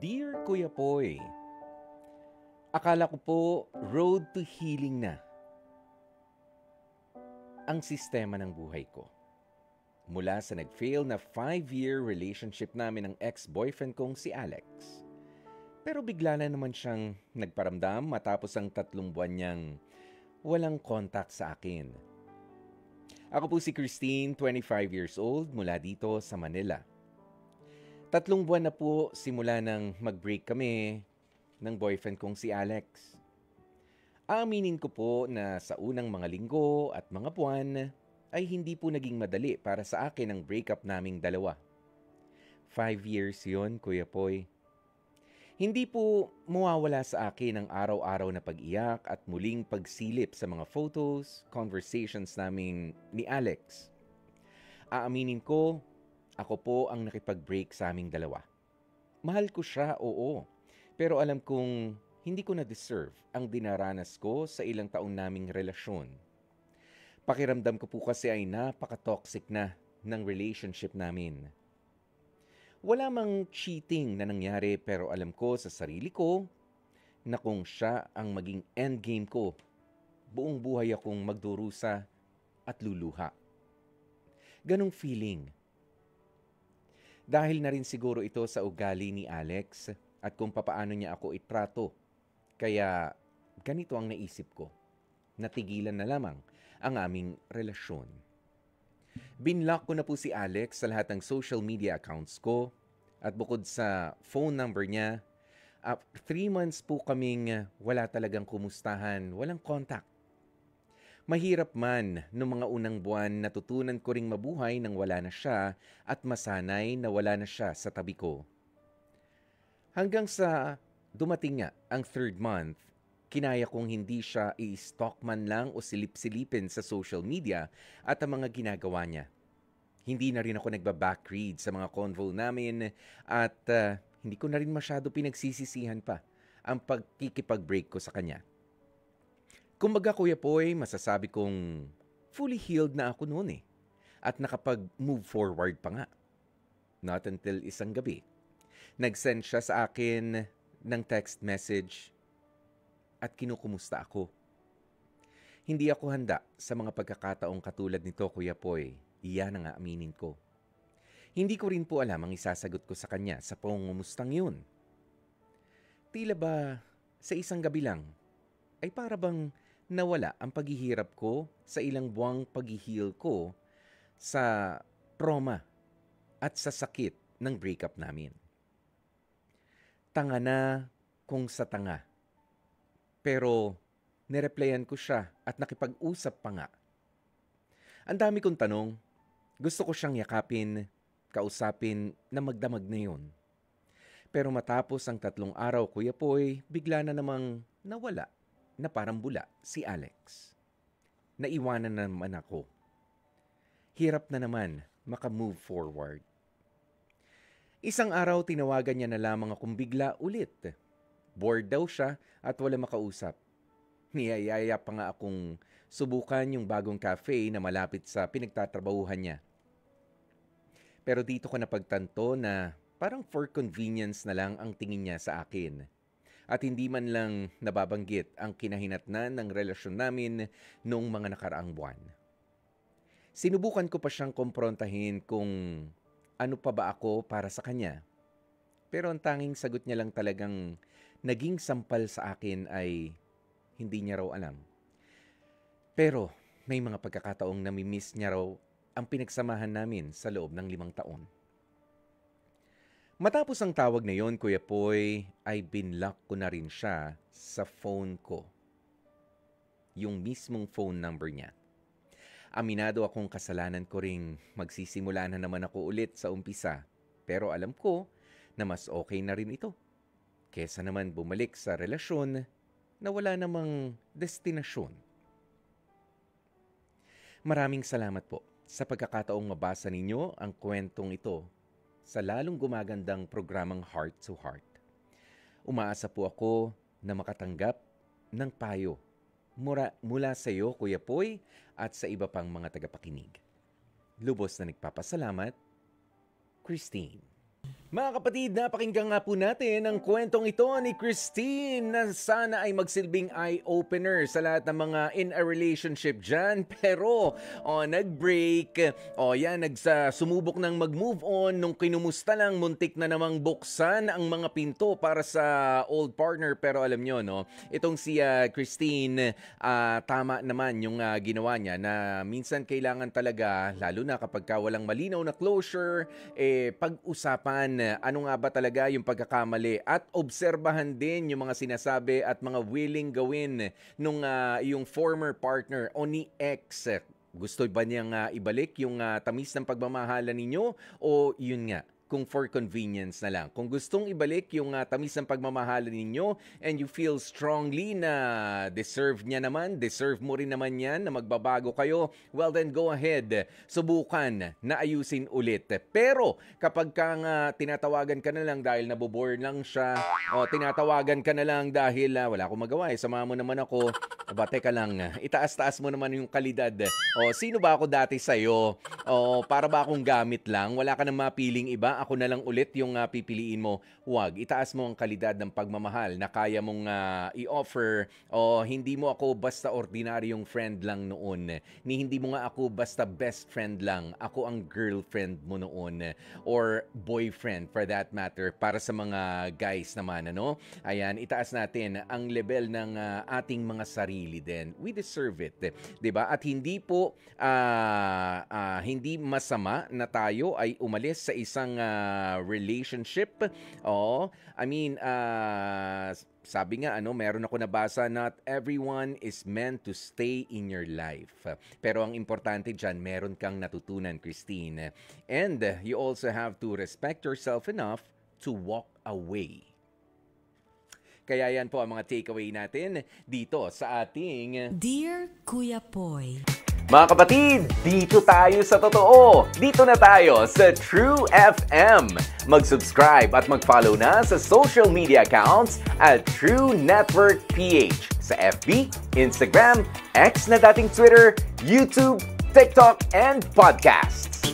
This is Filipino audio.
Dear Kuya Poy, akala ko po road to healing na ang sistema ng buhay ko. Mula sa nag-fail na 5-year relationship namin ng ex-boyfriend kong si Alex. Pero bigla na naman siyang nagparamdam matapos ang 3 buwan niyang walang contact sa akin. Ako po si Christine, 25 years old, mula dito sa Manila. 3 buwan na po simula nang mag-break kami ng boyfriend kong si Alex. Aaminin ko po na sa unang mga linggo at mga buwan ay hindi po naging madali para sa akin ang breakup naming dalawa. 5 years yon, Kuya Poy. Hindi po mawawala sa akin ang araw-araw na pag-iyak at muling pagsilip sa mga photos, conversations naming ni Alex. Aaminin ko, ako po ang nakipag-break sa aming dalawa. Mahal ko siya, oo. Pero alam kong hindi ko na-deserve ang dinaranas ko sa ilang taon naming relasyon. Pakiramdam ko po kasi ay napaka-toxic na ng relationship namin. Wala mang cheating na nangyari pero alam ko sa sarili ko na kung siya ang maging endgame ko, buong buhay akong magdurusa at luluha. Ganong feeling. Dahil na rin siguro ito sa ugali ni Alex at kung papaano niya ako itrato. Kaya ganito ang naisip ko. Natigilan na lamang ang aming relasyon. Binlock ko na po si Alex sa lahat ng social media accounts ko at bukod sa phone number niya, 3 months po kaming wala talagang kumustahan, walang contact. Mahirap man noong mga unang buwan natutunan ko ring mabuhay nang wala na siya at masanay na wala na siya sa tabi ko. Hanggang sa dumating nga ang 3rd month, kinaya kong hindi siya i-stalk man lang o silip-silipin sa social media at ang mga ginagawa niya. Hindi na rin ako nagba-backread sa mga convo namin at hindi ko na rin masyado pinagsisisihan pa ang pagkikipag-break ko sa kanya. Kumbaga Kuya Poy, masasabi kong fully healed na ako noon at nakapag-move forward pa nga. Not until isang gabi. Nag-send siya sa akin ng text message at kinukumusta ako. Hindi ako handa sa mga pagkakataong katulad nito, Kuya Poy. Iyan ang aaminin ko. Hindi ko rin po alam ang isasagot ko sa kanya sa pangungumustang yun. Tila ba sa isang gabi lang ay para bang nawala ang paghihirap ko sa ilang buwang paghihil ko sa trauma at sa sakit ng breakup namin. Tanga na kung sa tanga. Pero nireplyan ko siya at nakipag-usap pa nga. Ang dami kong tanong, gusto ko siyang yakapin, kausapin na magdamag na yun. Pero matapos ang 3 araw, Kuya Poy, bigla na namang nawala na parang bula si Alex. Naiwanan na naman ako. Hirap na naman makamove forward. Isang araw tinawagan niya na lamang akong bigla ulit. Bored daw siya at wala makausap. Niyayaya pa nga akong subukan yung bagong cafe na malapit sa pinagtatrabahuhan niya. Pero dito ko napagtanto na parang for convenience na lang ang tingin niya sa akin. At hindi man lang nababanggit ang kinahinatnan ng relasyon namin noong mga nakaraang buwan. Sinubukan ko pa siyang kumprontahin kung ano pa ba ako para sa kanya. Pero ang tanging sagot niya lang talagang naging sampal sa akin ay hindi niya raw alam. Pero may mga pagkakataong namimiss niya raw ang pinagsamahan namin sa loob ng 5 taon. Matapos ang tawag na yon, Kuya Poy, ay binlock ko na rin siya sa phone ko. Yung mismong phone number niya. Aminado akong kasalanan ko ring magsisimula na naman ako ulit sa umpisa. Pero alam ko na mas okay na rin ito. Kesa naman bumalik sa relasyon na wala namang destinasyon. Maraming salamat po sa pagkakataong mabasa ninyo ang kwentong ito sa lalong gumagandang programang Heart to Heart. Umaasa po ako na makatanggap ng payo mula sa iyo, Kuya Poy, at sa iba pang mga tagapakinig. Lubos na nagpapasalamat, Christine. Mga kapatid, napakinggan nga po natin ang kwentong ito ni Christine na sana ay magsilbing eye-opener sa lahat ng mga in a relationship dyan. Pero, nag-break, sumubok ng mag-move on, nung kinumusta lang, muntik na namang buksan ang mga pinto para sa old partner. Pero alam nyo, no, itong si Christine, tama naman yung ginawa niya na minsan kailangan talaga, lalo na kapag walang malinaw na closure, pag-usapan ano nga ba talaga yung pagkakamali at obserbahan din yung mga sinasabi at mga willing gawin nung yung former partner o ni ex. Gusto ba niyang ibalik yung tamis ng pagmamahalan ninyo o yun nga, kung for convenience na lang. Kung gustong ibalik yung tamis ng pagmamahalan ninyo and you feel strongly na deserve mo rin naman yan na magbabago kayo, well then go ahead. Subukan na ayusin ulit. Pero kapag tinatawagan ka na lang dahil nabobore lang siya o tinatawagan ka na lang dahil wala akong magawa, sama mo naman ako, teka lang, itaas-taas mo naman yung kalidad. O sino ba ako dati sa'yo? O para ba akong gamit lang? Wala ka nang mapiling iba? Ako na lang ulit yung pipiliin mo. Huwag, itaas mo ang kalidad ng pagmamahal na kaya mong i-offer. O hindi mo ako basta ordinaryong friend lang noon. Hindi mo nga ako basta best friend lang. Ako ang girlfriend mo noon. Or boyfriend for that matter. Para sa mga guys naman, ano? Ayan, itaas natin ang level ng ating mga sarili din. We deserve it. 'Di ba? At hindi po hindi masama na tayo ay umalis sa isang relationship. Sabi nga, meron ako nabasa, not everyone is meant to stay in your life. Pero ang importante dyan, meron kang natutunan, Christine. And you also have to respect yourself enough to walk away. Kaya yan po ang mga takeaway natin dito sa ating Dear Kuya Poy. Mga kapatid, dito tayo sa totoo. Dito na tayo sa True FM. Mag-subscribe at mag-follow na sa social media accounts at True Network PH sa FB, Instagram, X na dating Twitter, YouTube, TikTok, and podcasts.